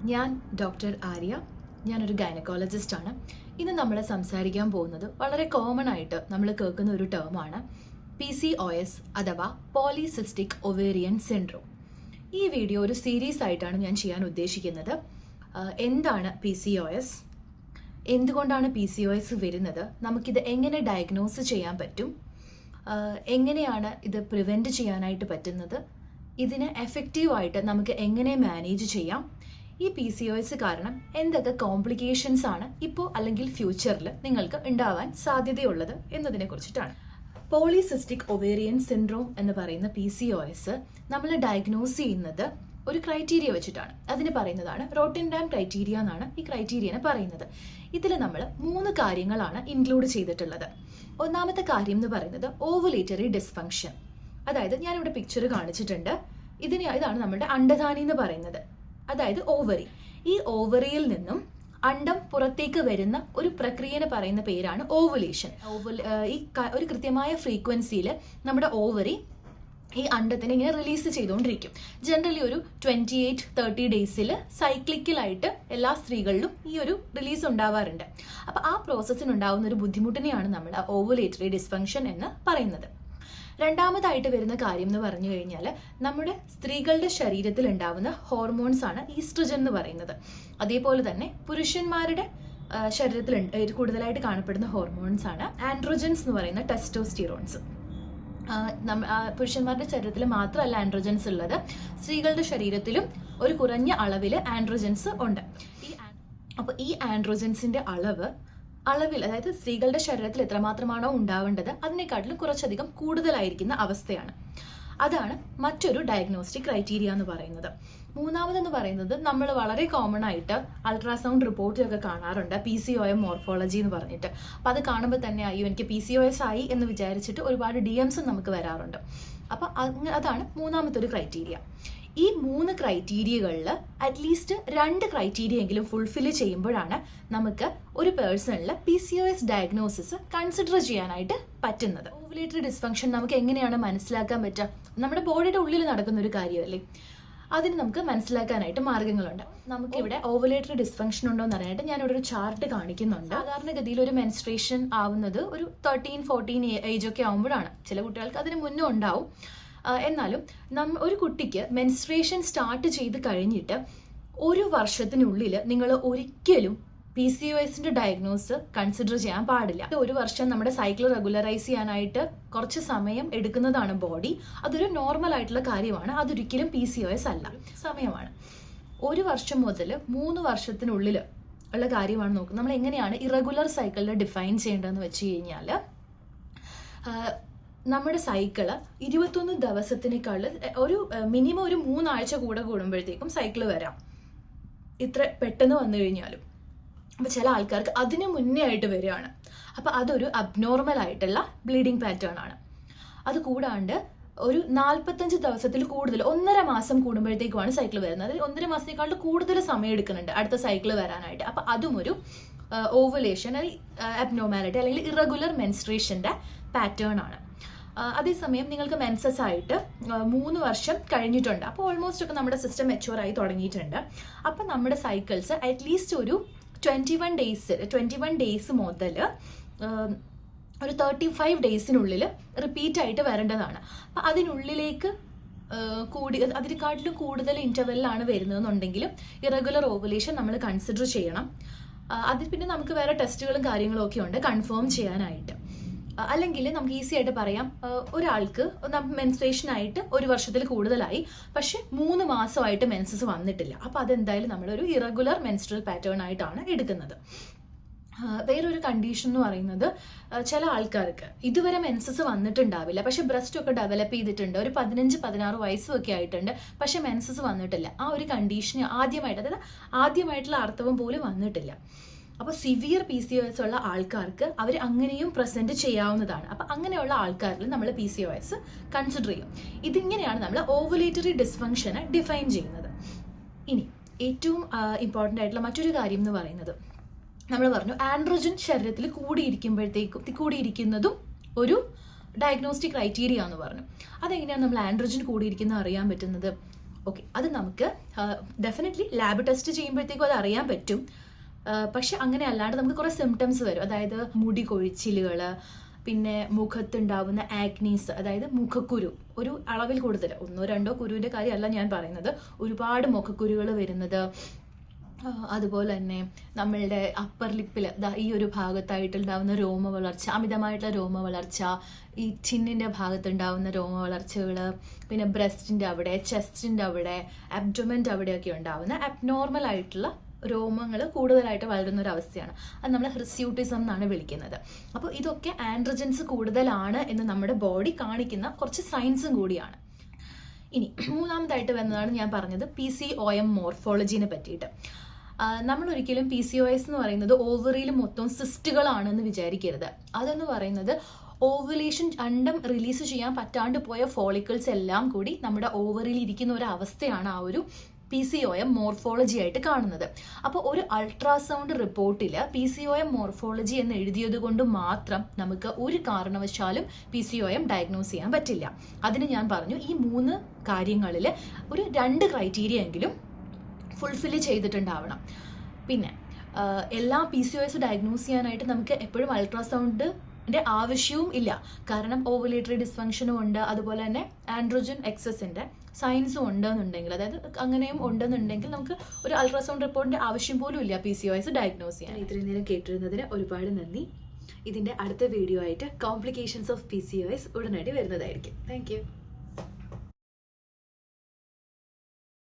ഞാൻ ഡോക്ടർ ആര്യ. ഞാനൊരു ഗൈനക്കോളജിസ്റ്റ് ആണ്. ഇന്ന് നമ്മൾ സംസാരിക്കാൻ പോകുന്നത് വളരെ കോമൺ ആയിട്ട് നമ്മൾ കേൾക്കുന്ന ഒരു ടേമാണ് PCOS അഥവാ പോളിസിസ്റ്റിക് ഒവേറിയൻ സിൻഡ്രോം. ഈ വീഡിയോ ഒരു സീരീസ് ആയിട്ടാണ് ഞാൻ ചെയ്യാൻ ഉദ്ദേശിക്കുന്നത്. എന്താണ് PCOS, എന്തുകൊണ്ടാണ് PCOS വരുന്നത്, നമുക്കിത് എങ്ങനെ ഡയഗ്നോസ് ചെയ്യാൻ പറ്റും, എങ്ങനെയാണ് ഇത് പ്രിവെൻറ്റ് ചെയ്യാനായിട്ട് പറ്റുന്നത്, ഇതിനെ എഫക്റ്റീവായിട്ട് നമുക്ക് എങ്ങനെ മാനേജ് ചെയ്യാം, ഈ PCOS കാരണം എന്തൊക്കെ കോംപ്ലിക്കേഷൻസ് ആണ് ഇപ്പോൾ അല്ലെങ്കിൽ ഫ്യൂച്ചറിൽ നിങ്ങൾക്ക് ഉണ്ടാവാൻ സാധ്യതയുള്ളത് എന്നതിനെ കുറിച്ചിട്ടാണ്. പോളിസിസ്റ്റിക് ഒവേറിയൻ സിൻഡ്രോം എന്ന് പറയുന്ന PCOS നമ്മൾ ഡയഗ്നോസ് ചെയ്യുന്നത് ഒരു ക്രൈറ്റീരിയ വെച്ചിട്ടാണ്. അതിന് പറയുന്നതാണ് റോട്ടൻഡാം ക്രൈറ്റീരിയ എന്നാണ് ഈ ക്രൈറ്റീരിയനെ പറയുന്നത്. ഇതിൽ നമ്മൾ 3 കാര്യങ്ങളാണ് ഇൻക്ലൂഡ് ചെയ്തിട്ടുള്ളത്. ഒന്നാമത്തെ കാര്യം എന്ന് പറയുന്നത് ഓവുലേറ്ററി ഡിസ്ഫങ്ഷൻ. അതായത് ഞാനിവിടെ പിക്ചർ കാണിച്ചിട്ടുണ്ട്. ഇതാണ് നമ്മുടെ അണ്ടധാനി എന്ന് പറയുന്നത്, അതായത് ഓവറി. ഈ ഓവറിയിൽ നിന്നും അണ്ടം പുറത്തേക്ക് വരുന്ന ഒരു പ്രക്രിയനെ പറയുന്ന പേരാണ് ഓവുലേഷൻ. ഒരു കൃത്യമായ ഫ്രീക്വൻസിയിൽ നമ്മുടെ ഓവറി ഈ അണ്ടത്തിനെ ഇങ്ങനെ റിലീസ് ചെയ്തുകൊണ്ടിരിക്കും. ജനറലി ഒരു 28-30 ഡേയ്സിൽ സൈക്ലിക്കലായിട്ട് എല്ലാ സ്ത്രീകളിലും ഈ ഒരു റിലീസ് ഉണ്ടാവാറുണ്ട്. അപ്പോൾ ആ പ്രോസസ്സിനുണ്ടാവുന്ന ഒരു ബുദ്ധിമുട്ടിനെയാണ് നമ്മൾ ഓവുലേറ്ററി ഡിസ്ഫങ്ഷൻ എന്ന് പറയുന്നത്. രണ്ടാമതായിട്ട് വരുന്ന കാര്യം എന്ന് പറഞ്ഞു കഴിഞ്ഞാൽ നമ്മുടെ സ്ത്രീകളുടെ ശരീരത്തിൽ ഉണ്ടാവുന്ന ഹോർമോൺസ് ആണ് ഈസ്ട്രജൻ എന്ന് പറയുന്നത്. അതേപോലെ തന്നെ പുരുഷന്മാരുടെ ശരീരത്തിൽ കൂടുതലായിട്ട് കാണപ്പെടുന്ന ഹോർമോൺസ് ആണ് ആൻഡ്രോജൻസ് എന്ന് പറയുന്ന ടെസ്റ്റോസ്റ്റിറോൺസ്. പുരുഷന്മാരുടെ ശരീരത്തിൽ മാത്രമല്ല ആൻഡ്രോജൻസ് ഉള്ളത്, സ്ത്രീകളുടെ ശരീരത്തിലും ഒരു കുറഞ്ഞ അളവിൽ ആൻഡ്രോജൻസ് ഉണ്ട്. അപ്പോൾ ഈ ആൻഡ്രോജൻസിന്റെ അളവിൽ അതായത് സ്ത്രീകളുടെ ശരീരത്തിൽ എത്രമാത്രമാണോ ഉണ്ടാവേണ്ടത് അതിനെക്കാട്ടിലും കുറച്ചധികം കൂടുതലായിരിക്കുന്ന അവസ്ഥയാണ്. അതാണ് മറ്റൊരു ഡയഗ്നോസ്റ്റിക് ക്രൈറ്റീരിയ എന്ന് പറയുന്നത്. മൂന്നാമതെന്ന് പറയുന്നത് നമ്മൾ വളരെ കോമൺ ആയിട്ട് അൾട്രാസൗണ്ട് റിപ്പോർട്ടിലൊക്കെ കാണാറുണ്ട് PCOM മോർഫോളജി എന്ന് പറഞ്ഞിട്ട്. അപ്പോൾ അത് കാണുമ്പോൾ തന്നെ അയ്യോ എനിക്ക് PCOS ആയി എന്ന് വിചാരിച്ചിട്ട് ഒരുപാട് DMs നമുക്ക് വരാറുണ്ട്. അപ്പോൾ അതാണ് മൂന്നാമത്തെ ഒരു ക്രൈറ്റീരിയ. ഈ 3 ക്രൈറ്റീരിയകളിൽ അറ്റ്ലീസ്റ്റ് 2 ക്രൈറ്റീരിയ എങ്കിലും ഫുൾഫിൽ ചെയ്യുമ്പോഴാണ് നമുക്ക് ഒരു പേഴ്സണിൽ PCOS ഡയഗ്നോസിസ് കൺസിഡർ ചെയ്യാനായിട്ട് പറ്റുന്നത്. ഓവുലേറ്ററി ഡിസ്ഫങ്ഷൻ നമുക്ക് എങ്ങനെയാണ് മനസ്സിലാക്കാൻ പറ്റുക? നമ്മുടെ ബോഡിയുടെ ഉള്ളിൽ നടക്കുന്ന ഒരു കാര്യമല്ലേ, അതിന് നമുക്ക് മനസ്സിലാക്കാനായിട്ട് മാർഗങ്ങളുണ്ട്. നമുക്കിവിടെ ഓവുലേറ്ററി ഡിസ്ഫങ്ഷൻ ഉണ്ടോ എന്ന് അറിയാനായിട്ട് ഞാനിവിടെ ഒരു ചാർട്ട് കാണിക്കുന്നുണ്ട്. സാധാരണഗതിയിൽ ഒരു മെൻസ്ട്രേഷൻ ആവുന്നത് ഒരു 13-14 ഏജ് ഒക്കെ ആവുമ്പോഴാണ്. ചില കുട്ടികൾക്ക് അതിന് മുന്നേ ഉണ്ടാവും. എന്നാലും ഒരു കുട്ടിക്ക് മെൻസ്ട്രേഷൻ സ്റ്റാർട്ട് ചെയ്ത് കഴിഞ്ഞിട്ട് 1 വർഷത്തിനുള്ളിൽ നിങ്ങൾ ഒരിക്കലും PCOSന്റെ ഡയഗ്നോസ് കൺസിഡർ ചെയ്യാൻ പാടില്ല. 1 വർഷം നമ്മുടെ സൈക്കിൾ റെഗുലറൈസ് ചെയ്യാനായിട്ട് കുറച്ച് സമയം എടുക്കുന്നതാണ് ബോഡി. അതൊരു നോർമൽ ആയിട്ടുള്ള കാര്യമാണ്. അതൊരിക്കലും PCOS അല്ല, സമയമാണ്. 1 വർഷം മുതൽ 3 വർഷത്തിനുള്ളിൽ ഉള്ള കാര്യമാണ് നോക്കുന്നത്. നമ്മൾ എങ്ങനെയാണ് ഇറഗുലർ സൈക്കിളിൽ ഡിഫൈൻ ചെയ്യേണ്ടതെന്ന് വെച്ച് കഴിഞ്ഞാൽ നമ്മുടെ സൈക്കിള് 21 ദിവസത്തിനേക്കാൾ ഒരു മിനിമം ഒരു 3 ആഴ്ച കൂടുമ്പോഴത്തേക്കും സൈക്കിള് വരാം, ഇത്ര പെട്ടെന്ന് വന്നു കഴിഞ്ഞാലും. അപ്പോൾ ചില ആൾക്കാർക്ക് അതിന് മുന്നേ ആയിട്ട് വരികയാണ്. അപ്പോൾ അതൊരു അബ്നോർമൽ ആയിട്ടുള്ള ബ്ലീഡിങ് പാറ്റേൺ ആണ്. അത് കൂടാണ്ട് ഒരു 45 ദിവസത്തിൽ കൂടുതൽ 1.5 മാസം കൂടുമ്പോഴത്തേക്കുമാണ് സൈക്കിൾ വരുന്നത്. 1.5 മാസത്തേക്കാളും കൂടുതൽ സമയം എടുക്കുന്നുണ്ട് അടുത്ത സൈക്കിൾ വരാനായിട്ട്. അപ്പോൾ അതും ഒരു ഓവുലേഷൻ അബ്നോർമാലിറ്റി അല്ലെങ്കിൽ ഇറഗുലർ മെൻസ്ട്രേഷൻ്റെ പാറ്റേൺ ആണ്. അതേസമയം നിങ്ങൾക്ക് മെൻസസ് ആയിട്ട് 3 വർഷം കഴിഞ്ഞിട്ടുണ്ട്. അപ്പോൾ ഓൾമോസ്റ്റ് ഒക്കെ നമ്മുടെ സിസ്റ്റം മെച്യൂർ ആയി തുടങ്ങിയിട്ടുണ്ട്. അപ്പം നമ്മുടെ സൈക്കിൾസ് അറ്റ്ലീസ്റ്റ് ഒരു 21 ഡേയ്സ് മുതൽ ഒരു 35 ഡേയ്സിനുള്ളിൽ റിപ്പീറ്റ് ആയിട്ട് വരേണ്ടതാണ്. അപ്പം അതിനുള്ളിലേക്ക് അതിനെക്കാട്ടിലും കൂടുതൽ ഇൻ്റർവെല്ലാണ് വരുന്നതെന്നുണ്ടെങ്കിലും ഇറഗുലർ ഓവുലേഷൻ നമ്മൾ കൺസിഡർ ചെയ്യണം. അതിൽ പിന്നെ നമുക്ക് വേറെ ടെസ്റ്റുകളും കാര്യങ്ങളും ഒക്കെ ഉണ്ട് കൺഫേം ചെയ്യാനായിട്ട്. അല്ലെങ്കിൽ നമുക്ക് ഈസി ആയിട്ട് പറയാം, ഒരാൾക്ക് മെൻസ്ട്രേഷൻ ആയിട്ട് 1 വർഷത്തിൽ കൂടുതലായി, പക്ഷെ 3 മാസമായിട്ട് മെൻസസ് വന്നിട്ടില്ല. അപ്പോൾ അതെന്തായാലും നമ്മളൊരു ഇറഗുലർ മെൻസ്ട്രൽ പാറ്റേൺ ആയിട്ടാണ് എടുക്കുന്നത്. വേറൊരു കണ്ടീഷൻ എന്ന് പറയുന്നത് ചില ആൾക്കാർക്ക് ഇതുവരെ മെൻസസ് വന്നിട്ടുണ്ടാവില്ല, പക്ഷെ ബ്രസ്റ്റ് ഒക്കെ ഡെവലപ്പ് ചെയ്തിട്ടുണ്ട്, ഒരു 15-16 വയസ്സൊക്കെ ആയിട്ടുണ്ട്, പക്ഷെ മെൻസസ് വന്നിട്ടില്ല. ആ ഒരു കണ്ടീഷന് ആദ്യമായിട്ടുള്ള ആർത്തവം പോലും വന്നിട്ടില്ല. അപ്പോൾ സിവിയർ PCOS ഉള്ള ആൾക്കാർക്ക് അവർ അങ്ങനെയും പ്രസന്റ് ചെയ്യാവുന്നതാണ്. അപ്പോൾ അങ്ങനെയുള്ള ആൾക്കാരിൽ നമ്മൾ PCOS കൺസിഡർ ചെയ്യും. ഇതിങ്ങനെയാണ് നമ്മൾ ഓവുലേറ്ററി ഡിസ്ഫങ്ഷനെ ഡിഫൈൻ ചെയ്യുന്നത്. ഇനി ഏറ്റവും ഇമ്പോർട്ടൻ്റ് ആയിട്ടുള്ള മറ്റൊരു കാര്യം എന്ന് പറയുന്നത്, നമ്മൾ പറഞ്ഞു ആൻഡ്രോജൻ ശരീരത്തിൽ കൂടിയിരിക്കുന്നതും ഒരു ഡയഗ്നോസ്റ്റിക് ക്രൈറ്റീരിയ എന്ന് പറഞ്ഞു. അതെങ്ങനെയാണ് നമ്മൾ ആൻഡ്രോജൻ കൂടിയിരിക്കുന്നത് അറിയാൻ പറ്റുന്നത്? ഓക്കെ, അത് നമുക്ക് ഡെഫിനറ്റ്ലി ലാബ് ടെസ്റ്റ് ചെയ്യുമ്പോഴത്തേക്കും അത് അറിയാൻ പറ്റും. പക്ഷെ അങ്ങനെ അല്ലാണ്ട് നമുക്ക് കുറേ സിംറ്റംസ് വരും. അതായത് മുടി കൊഴിച്ചിലുകൾ, പിന്നെ മുഖത്തുണ്ടാവുന്ന ആക്നീസ്, അതായത് മുഖക്കുരു ഒരു അളവിൽ കൂടുതൽ, 1-2 കുരുവിൻ്റെ കാര്യമല്ല ഞാൻ പറയുന്നത്, ഒരുപാട് മുഖക്കുരുകൾ വരുന്നത്. അതുപോലെ തന്നെ നമ്മളുടെ അപ്പർ ലിപ്പിൽ ഈ ഒരു ഭാഗത്തായിട്ടുണ്ടാവുന്ന രോമ വളർച്ച, അമിതമായിട്ടുള്ള രോമ വളർച്ച, ഈ ചിന്നിൻ്റെ ഭാഗത്തുണ്ടാവുന്ന രോമ വളർച്ചകൾ, പിന്നെ ബ്രസ്റ്റിൻ്റെ അവിടെ, ചെസ്റ്റിൻ്റെ അവിടെ, അബ്ഡോമൻ്റെ അവിടെയൊക്കെ ഉണ്ടാവുന്ന അബ്നോർമൽ ആയിട്ടുള്ള രോമങ്ങൾ കൂടുതലായിട്ട് വളരുന്ന ഒരു അവസ്ഥയാണ്. അത് നമ്മൾ ഹിർസ്യൂട്ടിസം എന്നാണ് വിളിക്കുന്നത്. അപ്പോൾ ഇതൊക്കെ ആൻഡ്രോജൻസ് കൂടുതലാണ് എന്ന് നമ്മുടെ ബോഡി കാണിക്കുന്ന കുറച്ച് സയൻസും കൂടിയാണ്. ഇനി മൂന്നാമതായിട്ട് വരുന്നതാണ് ഞാൻ പറഞ്ഞത് PCOM മോർഫോളജീനെ പറ്റിയിട്ട്. നമ്മൾ ഒരിക്കലും PCOS എന്ന് പറയുന്നത് ഓവറിയിൽ മൊത്തം സിസ്റ്റുകളാണെന്ന് വിചാരിക്കരുത്. അതെന്ന് പറയുന്നത് ഓവുലേഷൻ, അണ്ടം റിലീസ് ചെയ്യാൻ പറ്റാണ്ട് പോയ ഫോളിക്കിൾസ് എല്ലാം കൂടി നമ്മുടെ ഓവറിയിൽ ഇരിക്കുന്ന ഒരു അവസ്ഥയാണ് ആ ഒരു PCOM മോർഫോളജി ആയിട്ട് കാണുന്നത്. അപ്പോൾ ഒരു അൾട്രാസൗണ്ട് റിപ്പോർട്ടിൽ PCOM മോർഫോളജി എന്ന് എഴുതിയത് കൊണ്ട് മാത്രം നമുക്ക് ഒരു കാരണവശാലും PCOM ഡയഗ്നോസ് ചെയ്യാൻ പറ്റില്ല. അതിന് ഞാൻ പറഞ്ഞു, ഈ 3 കാര്യങ്ങളിൽ ഒരു 2 ക്രൈറ്റീരിയ എങ്കിലും ഫുൾഫില്ല് ചെയ്തിട്ടുണ്ടാവണം. പിന്നെ എല്ലാ PCOS ഡയഗ്നോസ് ചെയ്യാനായിട്ട് നമുക്ക് എപ്പോഴും അൾട്രാസൗണ്ടിൻ്റെ ആവശ്യവും ഇല്ല. കാരണം ഓവുലേറ്ററി ഡിസ്ഫങ്ഷനും ഉണ്ട്, അതുപോലെ തന്നെ ആൻഡ്രോജൻ എക്സസിൻ്റെ സയൻസും ഉണ്ടെന്നുണ്ടെങ്കിൽ, അതായത് അങ്ങനെയും ഉണ്ടെന്നുണ്ടെങ്കിൽ നമുക്ക് ഒരു അൾട്രാസൗണ്ട് റിപ്പോർട്ടിൻ്റെ ആവശ്യം പോലും ഇല്ല PCOS ഡയഗ്നോസ് ചെയ്യാൻ. ഇത്രയും നേരം കേട്ടിരുന്നതിന് ഒരുപാട് നന്ദി. ഇതിൻ്റെ അടുത്ത വീഡിയോ ആയിട്ട് കോംപ്ലിക്കേഷൻസ് ഓഫ് PCOS ഉടനടി വരുന്നതായിരിക്കും. Thank you.